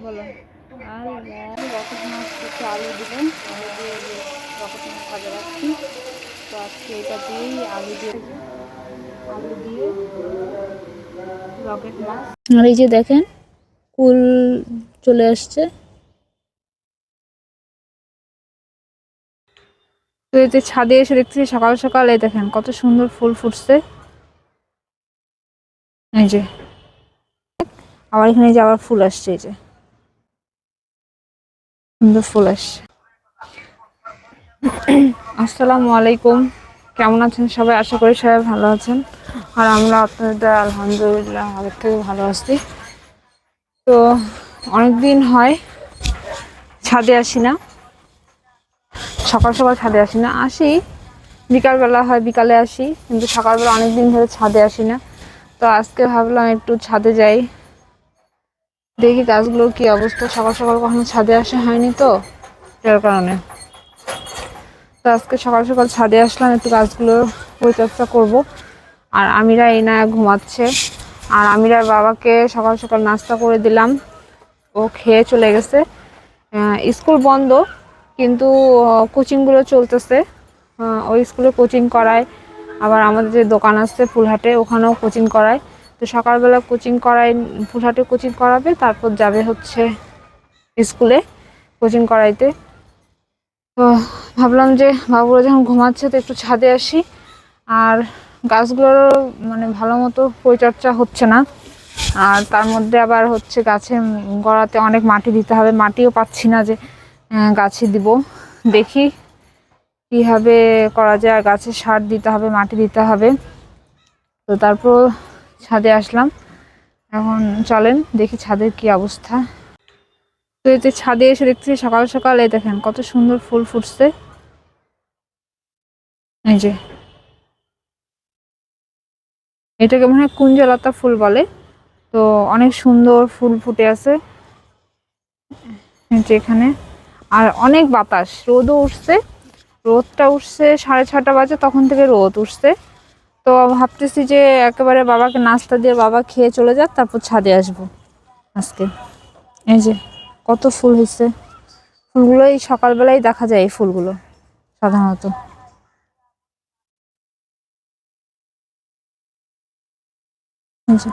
বলো। রকেট মাছ হচ্ছে আলু দিবেন, আলু দিয়ে যে রকেট মাছ ভাজা রাখছি। তো আজকে এটা দিয়েই আলু দিয়ে রকেট মাছ। আর এই যে দেখেন কুল চলে আসছে। তো এতে ছাদে এসে দেখছি সকাল সকাল এই দেখেন কত সুন্দর ফুল ফুটছে। এই যে আবার এখানে যে আবার ফুল আসছে, এই যে সুন্দর ফুল আসছে। আসসালামু আলাইকুম, কেমন আছেন সবাই? আশা করি সবাই ভালো আছেন। আর আমরা আপনাদের আলহামদুলিল্লাহ আগের থেকে ভালো আছি। তো অনেকদিন হয় ছাদে আসি না, সকাল সকাল ছাদে আসি না, আসি বিকালবেলা হয়, বিকালে আসি, কিন্তু সকালবেলা অনেকদিন ধরে ছাদে আসি না। তো আজকে ভাবলাম একটু ছাদে যাই, দেখি গাছগুলোর কি অবস্থা। সকাল সকাল কখনো ছাদে আসা হয়নি তো, যার কারণে তো আজকে সকাল সকাল ছাদে আসলাম, একটু গাছগুলোর পরিচর্যা করব। আর আমিরা এই না ঘুমাচ্ছে, আর আমিরার বাবাকে সকাল সকাল নাস্তা করে দিলাম, ও খেয়ে চলে গেছে। স্কুল বন্ধ, কিন্তু কোচিংগুলো চলতেছে। ওই স্কুলে কোচিং করায়, আবার আমাদের যে দোকান আছে ফুলহাটে ওখানেও কোচিং করায়। তো সকালবেলা কোচিং করায়, ফুলহাটে কোচিং করাবে, তারপর যাবে হচ্ছে স্কুলে কোচিং করাইতে। তো ভাবলাম যে বাবুরা যখন ঘুমাচ্ছে তো একটু ছাদে আসি। আর গাছগুলোর মানে ভালো মতো পরিচর্যা হচ্ছে না, আর তার মধ্যে আবার হচ্ছে গাছে গোড়াতে অনেক মাটি দিতে হবে, মাটিও পাচ্ছি না যে গাছে দিব। দেখি কিভাবে করা যায়, আর গাছে সার দিতে হবে, মাটি দিতে হবে। তো তারপর ছাদে আসলাম, এখন চলেন দেখি ছাদের কি অবস্থা। তো এতে ছাদে এসে দেখছি সকাল সকাল এই দেখেন কত সুন্দর ফুল ফুটছে। এই যে এটাকে মনে হয় কুঞ্জলতা ফুল বলে। তো অনেক সুন্দর ফুল ফুটে আছে যেখানে। আর অনেক বাতাস, রোদও উঠছে, রোদটা উঠছে 6:30 বাজে, তখন থেকে রোদ উঠছে। তো ভাবতেছি যে একেবারে বাবাকে নাস্তা দিয়ে বাবা খেয়ে চলে যাক, তারপর ছাদে আসবো আজকে। এই যে কত ফুল হয়েছে, ফুলগুলো এই সকালবেলায় দেখা যায়, এই ফুলগুলো সাধারণত। এই যে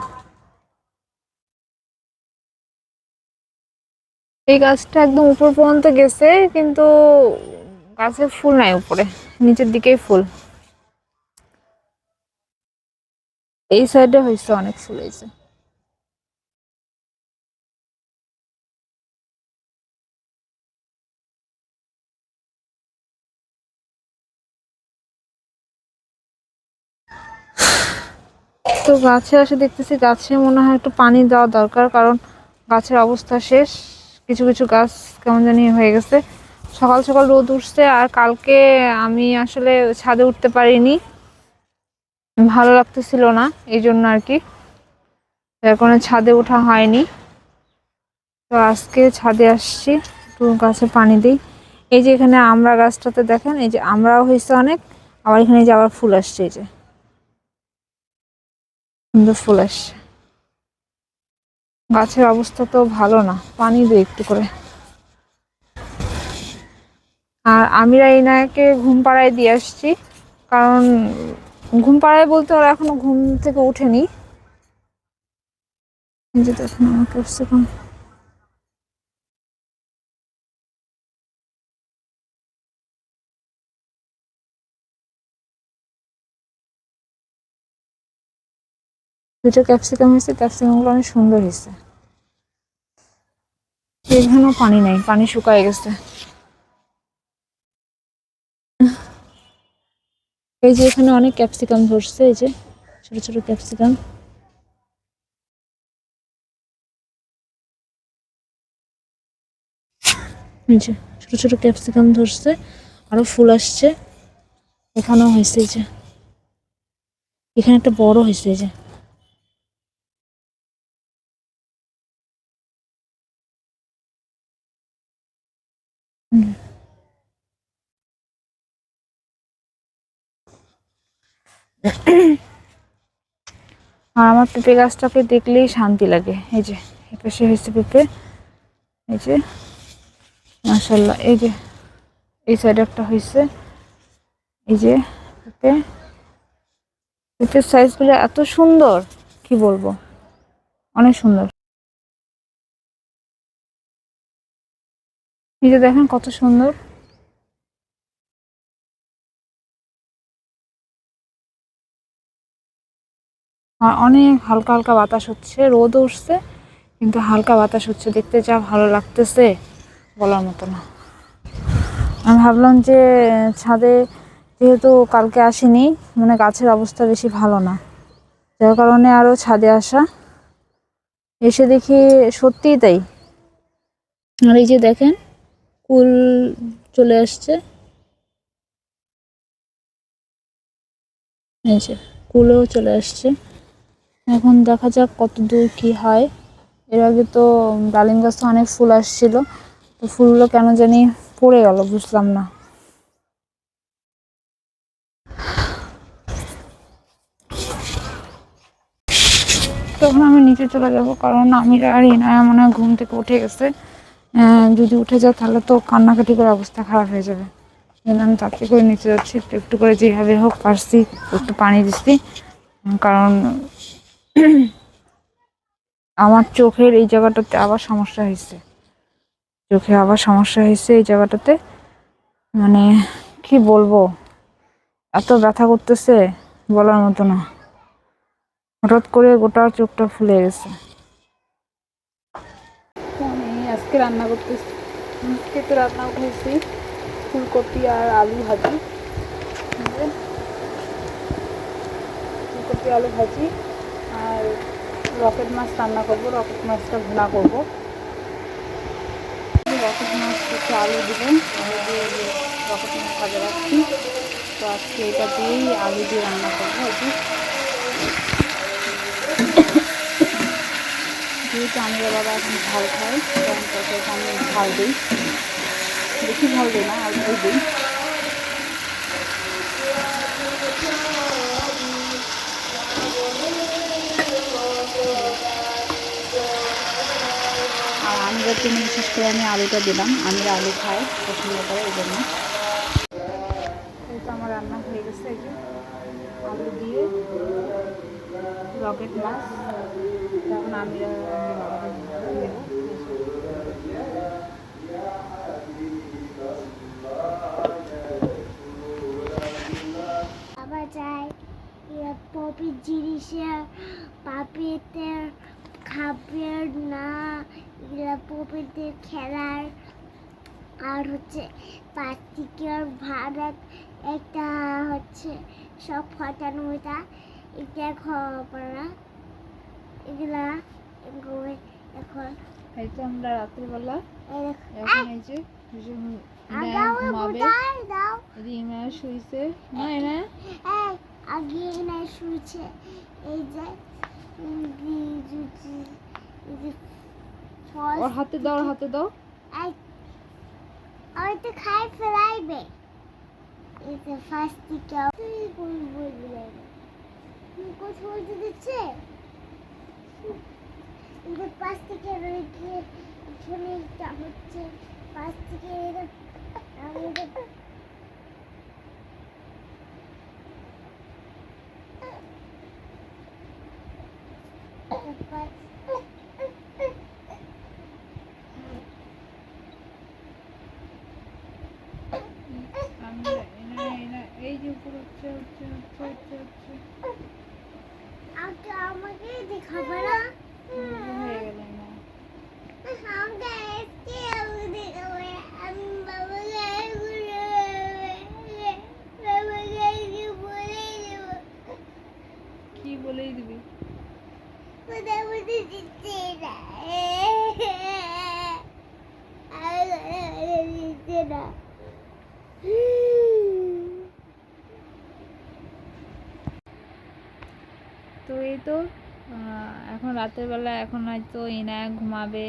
এই গাছটা একদম উপর পর্যন্ত গেছে, কিন্তু গাছে ফুল নাই উপরে, নিচের দিকেই ফুল। এই সাইডে হয়েছে, অনেক ফুল হয়েছে। তো গাছে আসে দেখতেছি গাছে মনে হয় একটু পানি দেওয়া দরকার, কারণ গাছের অবস্থা শেষ। কিছু কিছু গাছ কেমন জানি হয়ে গেছে। সকাল সকাল রোদ উঠছে, আর কালকে আমি আসলে ছাদে উঠতে পারিনি, ভালো লাগতেছিল না, এই জন্য আর কি, যার কারণে ছাদে ওঠা হয়নি। তো আজকে ছাদে আসছি, একটু গাছে পানি দিই। এই যে এখানে আমড়া গাছটাতে দেখেন, এই যে আমড়াও হয়েছে অনেক, আবার এখানে যে আবার ফুল আসছে, এই যে সুন্দর ফুল আসছে। গাছের অবস্থা তো ভালো না, পানি দিই একটু করে। আর আমিরা ইনাকে ঘুম পাড়ায় দিয়ে আসছি, কারণ ঘুম পাড়ায় বলতে ওরা এখনো ঘুম থেকে ওঠেনি। এই যে দেখেন আমার ক্যাপসিকাম, দুটো ক্যাপসিকাম হয়েছে, ক্যাপসিকাম গুলো অনেক সুন্দর হয়েছে। এখানেও পানি নাই, পানি শুকায় গেছে। এই যে এখানে অনেক ক্যাপসিকাম ধরছে, এই যে ছোট ছোট ক্যাপসিকাম। এই যে ছোট ছোট ক্যাপসিকাম ধরছে, আরো ফুল আসছে। এখানেও হয়েছে, এই যে এখানে একটা বড় হয়েছে, এই যে। আর আমার পেঁপে গাছটাকে দেখলেই শান্তি লাগে, এই যে পাশে হয়েছে পেঁপে, এই যে মাশাআল্লাহ, এই যে এই সাইডে একটা হয়েছে, এই যে পেঁপে, পেঁপের সাইজগুলো এত সুন্দর কি বলবো, অনেক সুন্দর। এই যে দেখেন কত সুন্দর। আর অনেক হালকা হালকা বাতাস হচ্ছে, রোদ উঠছে কিন্তু হালকা বাতাস হচ্ছে, দেখতে যা ভালো লাগতেছে বলার মতো না। আমি ভাবলাম যে ছাদে, যেহেতু কালকে আসিনি, মানে গাছের অবস্থা বেশি ভালো না, যার কারণে আরো ছাদে আসা, এসে দেখি সত্যিই তাই। আর এই যে দেখেন কুল চলে আসছে, এই যে কুলও চলে আসছে। এখন দেখা যাক কত দূর কি হয়। এর আগে তো ডালিম গাছে অনেক ফুল আসছিল, তো ফুলগুলো কেন জানি পড়ে গেল, বুঝলাম না। তখন আমি নিচে চলে যাব, কারণ আমির আর ইনায়া মনে হয় ঘুম থেকে উঠে গেছে। যদি উঠে যায় তাহলে তো কান্নাকাটি করে অবস্থা খারাপ হয়ে যাবে। আমি তাড়াতাড়ি করে নিচে যাচ্ছি, একটু একটু করে যেভাবে হোক পারছি একটু পানি দিচ্ছি, কারণ আমার চোখের এই জায়গাটাতে আবার সমস্যা হয়েছে, চোখে আবার সমস্যা হয়েছে এই জায়গাটাতে, মানে কি বলবো, এত ব্যথা করতেছে বলার মতো না, হঠাৎ করে গোটা চোখটা ফুলে গেছে। আমি আজকে রান্না করতেছি, আজকে তো রান্না করেছি ফুলকপি আর আলু ভাজি, ফুলকপি আলু ভাজি আর রকেট মাছ রান্না করবো, রকেট মাছটা ভুনা করবো। রকেট মাছ হচ্ছে আলু দেবেন, আলু দিয়ে রকেট মাছ ভাজা রাখছি, তো আজকে এটা দিয়েই আলু দিয়ে রান্না করবো আর কি। যেহেতু আমি বাবা এখন ঝাল খাই, তখন তরকারিটা আমি ঝাল দিই, বেশি ঝাল দিই না, অল্পই দিই। আর আমিরের জন্য বিশেষ করে আমি আলুটা দিলাম, আমি আলু খাই পছন্দ করে, এই জন্য। এই তো আমার রান্না হয়ে গেছে, এই যে আলু দিয়ে রকেট মাছ, তখন আমি আবার যাই পপির জিনিসের পাপিতে খাবার না, এগুলা পপিদের খেলার, আর হচ্ছে প্লাস্টিকের ভাড়া একটা হচ্ছে সব ফটানোটা, এটা খাওয়া এগুলা এখন। এই তো আমরা রাত্রিবেলা এখন এই যে শুইছে না, এনে আগে এনায় শুয়েছে, এই যে ওর হাতে দাও, ওর হাতে দাও, আর তো খাই ফেলাইবে, এই যে ফার্স্ট থেকে কথা বলতে দিচ্ছে, কিন্তু পাশ থেকে রয়েছে ছুরিটা হচ্ছে পাশ থেকে আমাদের এই যে উপর হচ্ছে হচ্ছে হচ্ছে হচ্ছে হচ্ছে আমাকে দেখাবে না, হয়ে গেল না। কি বলেই দিবি? তো এই তো এখন রাতের বেলা, এখন হয়তো ইনায়া ঘুমাবে,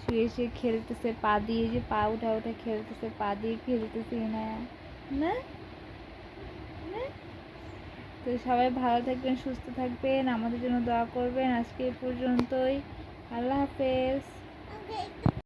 শুয়ে শুয়ে খেলতেছে পা দিয়ে, যে পা উঠা উঠা খেলতেছে, পা দিয়ে খেলতেছে ইনায়া না। তো সবাই ভালো থাকবেন, সুস্থ থাকবেন, আমাদের জন্য দোয়া করবেন। আজকে এই পর্যন্তই, আল্লাহ হাফেজ।